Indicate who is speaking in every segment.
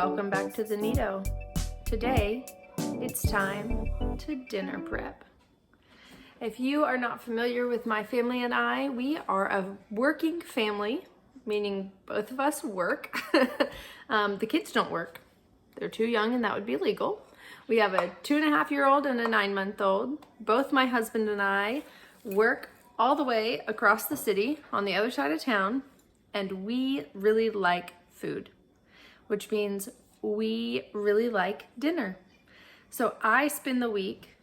Speaker 1: Welcome back to the Nido. Today, it's time to dinner prep. If you are not familiar with my family and I, we are a working family, meaning both of us work. The kids don't work. They're too young and that would be illegal. We have a 2.5-year-old and a 9-month-old. Both my husband and I work all the way across the city on the other side of town, and we really like food, which means we really like dinner. So I spend the week,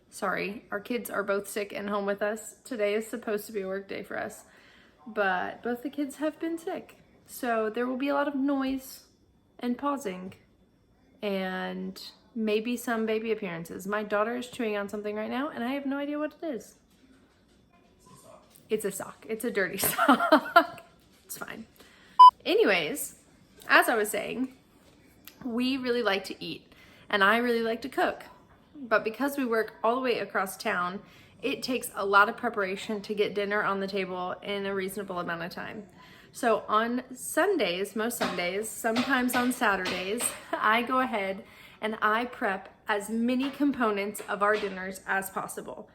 Speaker 1: sorry, our kids are both sick and home with us. Today is supposed to be a work day for us, but both the kids have been sick. So there will be a lot of noise and pausing and maybe some baby appearances. My daughter is chewing on something right now and I have no idea what it is. It's a sock. It's a dirty sock. It's fine. Anyways, as I was saying, we really like to eat and I really like to cook. But because we work all the way across town, it takes a lot of preparation to get dinner on the table in a reasonable amount of time. So on Sundays, most Sundays, sometimes on Saturdays, I go ahead and I prep as many components of our dinners as possible.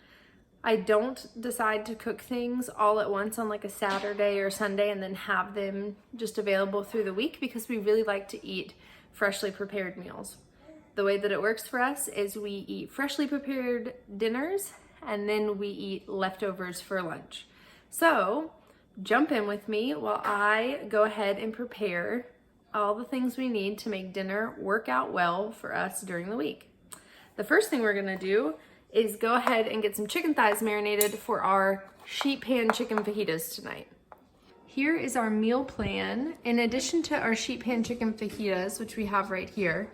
Speaker 1: I don't decide to cook things all at once on like a Saturday or Sunday and then have them just available through the week because we really like to eat freshly prepared meals. The way that it works for us is we eat freshly prepared dinners and then we eat leftovers for lunch. So jump in with me while I go ahead and prepare all the things we need to make dinner work out well for us during the week. The first thing we're gonna do is go ahead and get some chicken thighs marinated for our Sheet Pan Chicken Fajitas tonight. Here is our meal plan. In addition to our Sheet Pan Chicken Fajitas, which we have right here,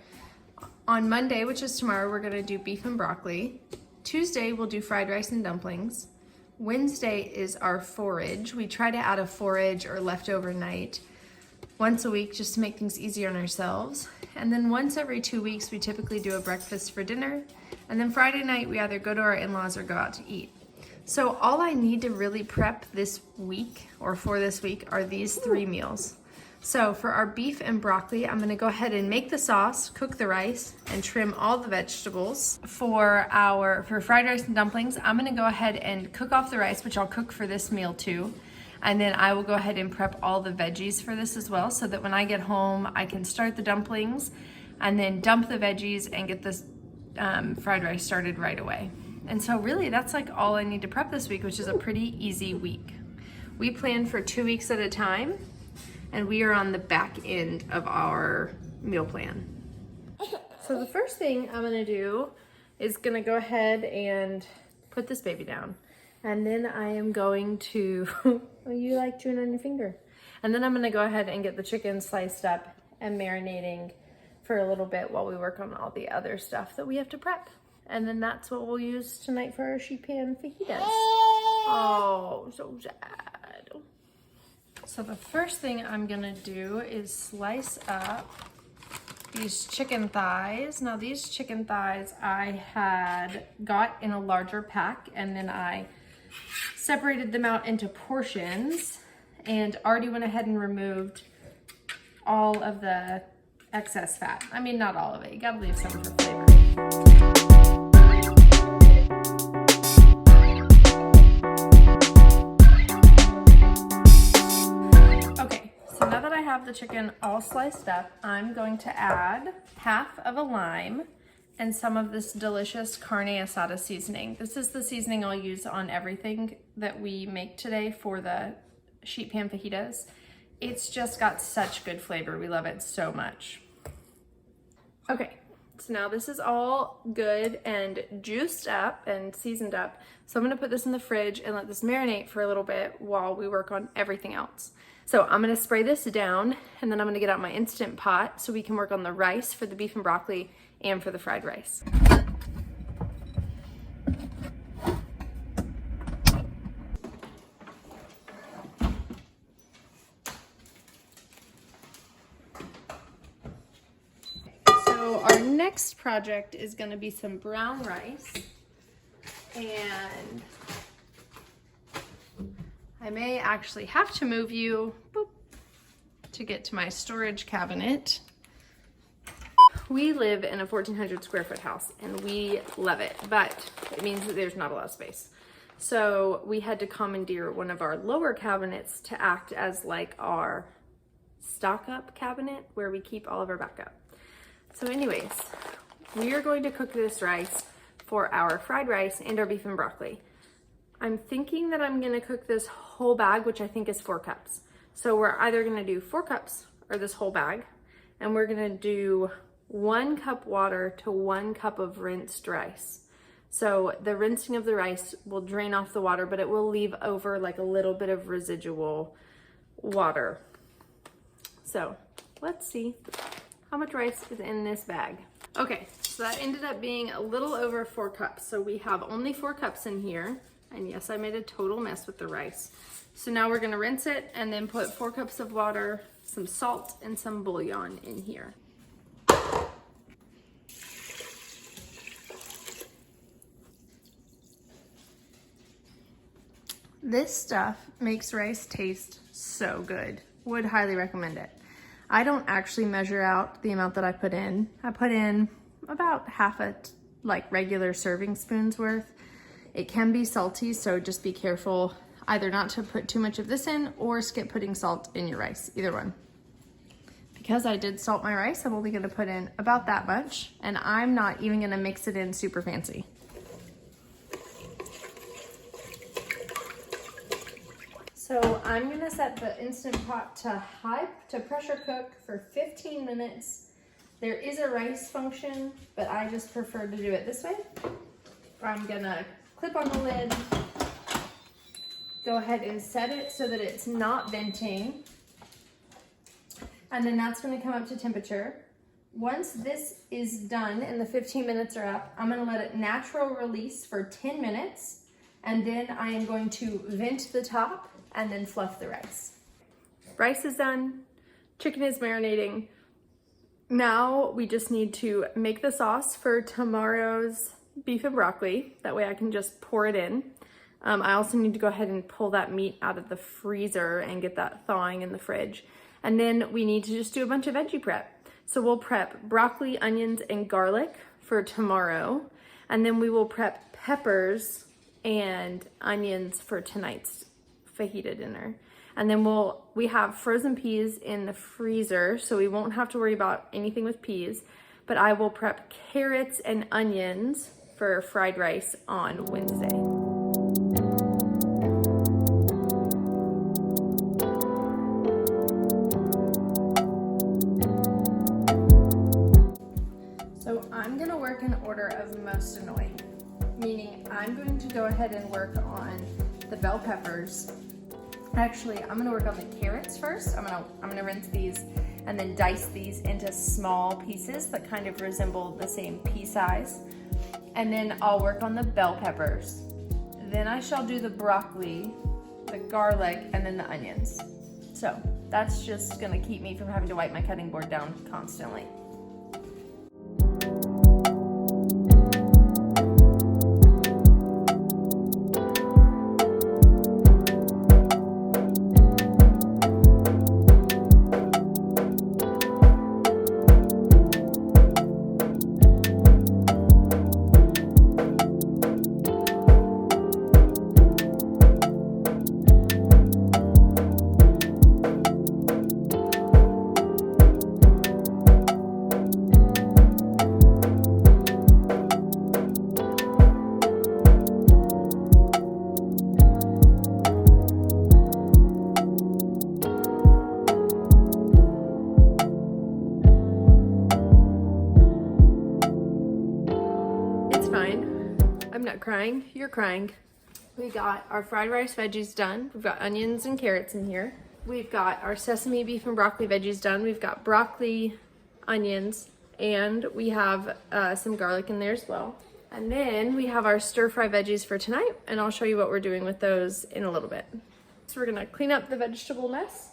Speaker 1: on Monday, which is tomorrow, we're gonna do beef and broccoli. Tuesday, we'll do fried rice and dumplings. Wednesday is our forage. We try to add a forage or leftover night once a week just to make things easier on ourselves. And then once every 2 weeks, we typically do a breakfast for dinner. And then Friday night, we either go to our in-laws or go out to eat. So all I need to really prep this week or for this week are these 3 meals. So for our beef and broccoli, I'm gonna go ahead and make the sauce, cook the rice, and trim all the vegetables. For fried rice and dumplings, I'm gonna go ahead and cook off the rice, which I'll cook for this meal too. And then I will go ahead and prep all the veggies for this as well, so that when I get home, I can start the dumplings and then dump the veggies and get this fried rice started right away. And so really that's like all I need to prep this week, which is a pretty easy week. We plan for 2 weeks at a time, and we are on the back end of our meal plan. So the first thing I'm gonna do is gonna go ahead and put this baby down. And then I am going to, oh, you like chewing on your finger. And then I'm gonna go ahead and get the chicken sliced up and marinating for a little bit while we work on all the other stuff that we have to prep. And then that's what we'll use tonight for our sheet pan fajitas. Oh, so sad. So the first thing I'm gonna do is slice up these chicken thighs. Now these chicken thighs I had got in a larger pack and then I separated them out into portions and already went ahead and removed all of the excess fat. I mean, not all of it, you gotta leave some for flavor. Okay, so now that I have the chicken all sliced up, I'm going to add half of a lime and some of this delicious carne asada seasoning. This is the seasoning I'll use on everything that we make today for the sheet pan fajitas. It's just got such good flavor. We love it so much. Okay, so now this is all good and juiced up and seasoned up. So I'm gonna put this in the fridge and let this marinate for a little bit while we work on everything else. So I'm gonna spray this down and then I'm gonna get out my Instant Pot so we can work on the rice for the beef and broccoli and for the fried rice. So our next project is gonna be some brown rice, and I may actually have to move you. Boop. to get to my storage cabinet. We live in a 1,400 square foot house and we love it, but it means that there's not a lot of space. So we had to commandeer one of our lower cabinets to act as like our stock up cabinet where we keep all of our backup. So anyways, we are going to cook this rice for our fried rice and our beef and broccoli. I'm thinking that I'm gonna cook this whole bag, which I think is 4 cups. So we're either gonna do 4 cups or this whole bag, and we're gonna do 1 cup water to 1 cup of rinsed rice. So the rinsing of the rice will drain off the water, but it will leave over like a little bit of residual water. So let's see how much rice is in this bag. Okay, so that ended up being a little over 4 cups. So we have only 4 cups in here. And yes, I made a total mess with the rice. So now we're gonna rinse it and then put 4 cups of water, some salt, and some bouillon in here. This stuff makes rice taste so good. Would highly recommend it. I don't actually measure out the amount that I put in. I put in about half a like regular serving spoon's worth. It can be salty, so just be careful either not to put too much of this in or skip putting salt in your rice, either one. Because I did salt my rice, I'm only gonna put in about that much, and I'm not even gonna mix it in super fancy. So I'm gonna set the Instant Pot to pressure cook for 15 minutes. There is a rice function, but I just prefer to do it this way. I'm gonna clip on the lid, go ahead and set it so that it's not venting. And then that's gonna come up to temperature. Once this is done and the 15 minutes are up, I'm gonna let it natural release for 10 minutes. And then I am going to vent the top and then fluff the rice. Rice is done, chicken is marinating. Now we just need to make the sauce for tomorrow's beef and broccoli. That way I can just pour it in. I also need to go ahead and pull that meat out of the freezer and get that thawing in the fridge. And then we need to just do a bunch of veggie prep. So we'll prep broccoli, onions, and garlic for tomorrow. And then we will prep peppers and onions for tonight's fajita dinner. And then we have frozen peas in the freezer, so we won't have to worry about anything with peas. But I will prep carrots and onions for fried rice on Wednesday. So I'm gonna work in order of most annoying, meaning I'm going to go ahead and work on the bell peppers. Actually, I'm gonna work on the carrots first. I'm gonna rinse these and then dice these into small pieces that kind of resemble the same pea size. And then I'll work on the bell peppers. Then I shall do the broccoli, the garlic, and then the onions. So that's just gonna keep me from having to wipe my cutting board down constantly. I'm not crying, you're crying. We got our fried rice veggies done. We've got onions and carrots in here. We've got our sesame beef and broccoli veggies done. We've got broccoli, onions, and we have some garlic in there as well. And then we have our stir fry veggies for tonight, and I'll show you what we're doing with those in a little bit. So we're gonna clean up the vegetable mess,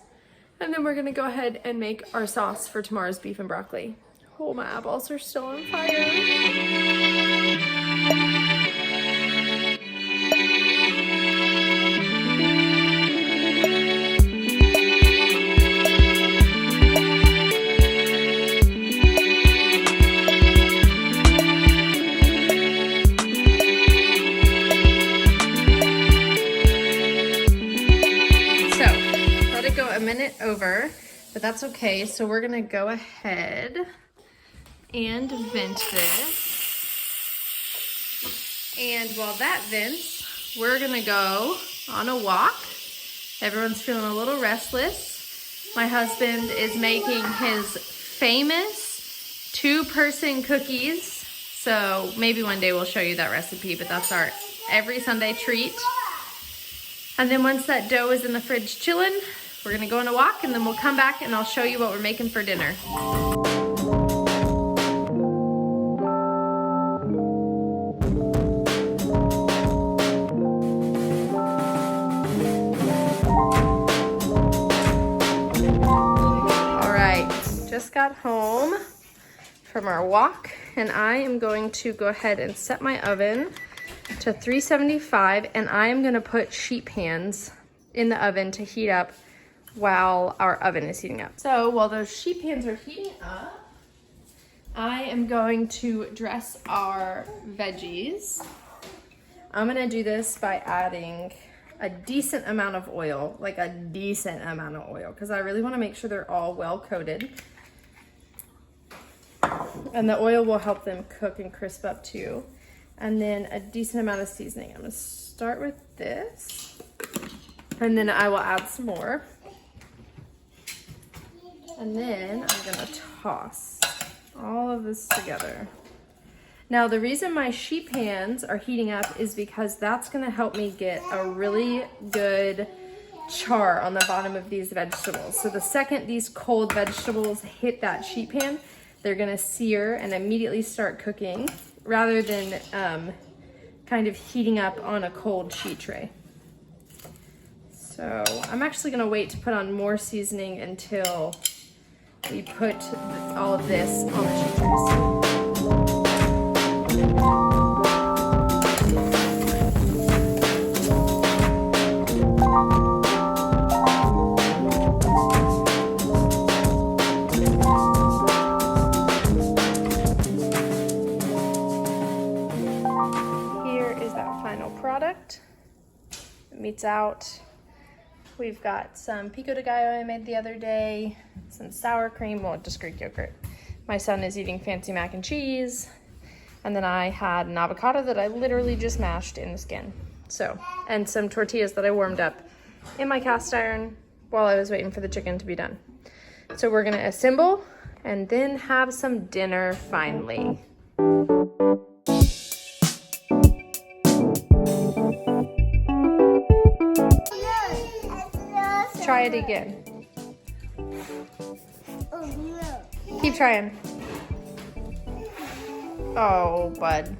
Speaker 1: and then we're gonna go ahead and make our sauce for tomorrow's beef and broccoli. Oh, my eyeballs are still on fire. over, but that's okay. So we're gonna go ahead and vent this. And while that vents, we're gonna go on a walk. Everyone's feeling a little restless. My husband is making his famous 2-person cookies. So maybe one day we'll show you that recipe, but that's our every Sunday treat. And then once that dough is in the fridge chilling, we're gonna go on a walk and then we'll come back and I'll show you what we're making for dinner. All right, just got home from our walk and I am going to go ahead and set my oven to 375 and I am gonna put sheet pans in the oven to heat up while our oven is heating up. So while those sheet pans are heating up, I am going to dress our veggies. I'm gonna do this by adding a decent amount of oil, like a decent amount of oil, because I really wanna make sure they're all well coated. And the oil will help them cook and crisp up too. And then a decent amount of seasoning. I'm gonna start with this, and then I will add some more. And then I'm gonna toss all of this together. Now the reason my sheet pans are heating up is because that's gonna help me get a really good char on the bottom of these vegetables. So the second these cold vegetables hit that sheet pan, they're gonna sear and immediately start cooking rather than kind of heating up on a cold sheet tray. So I'm actually gonna wait to put on more seasoning until we put all of this on the sheet trays. Product. It meets out. We've got some pico de gallo I made the other day, some sour cream, well, just Greek yogurt. My son is eating fancy mac and cheese, and then I had an avocado that I literally just mashed in the skin. So, and some tortillas that I warmed up in my cast iron while I was waiting for the chicken to be done. So we're gonna assemble and then have some dinner finally. Try it again. Keep trying. Oh, bud.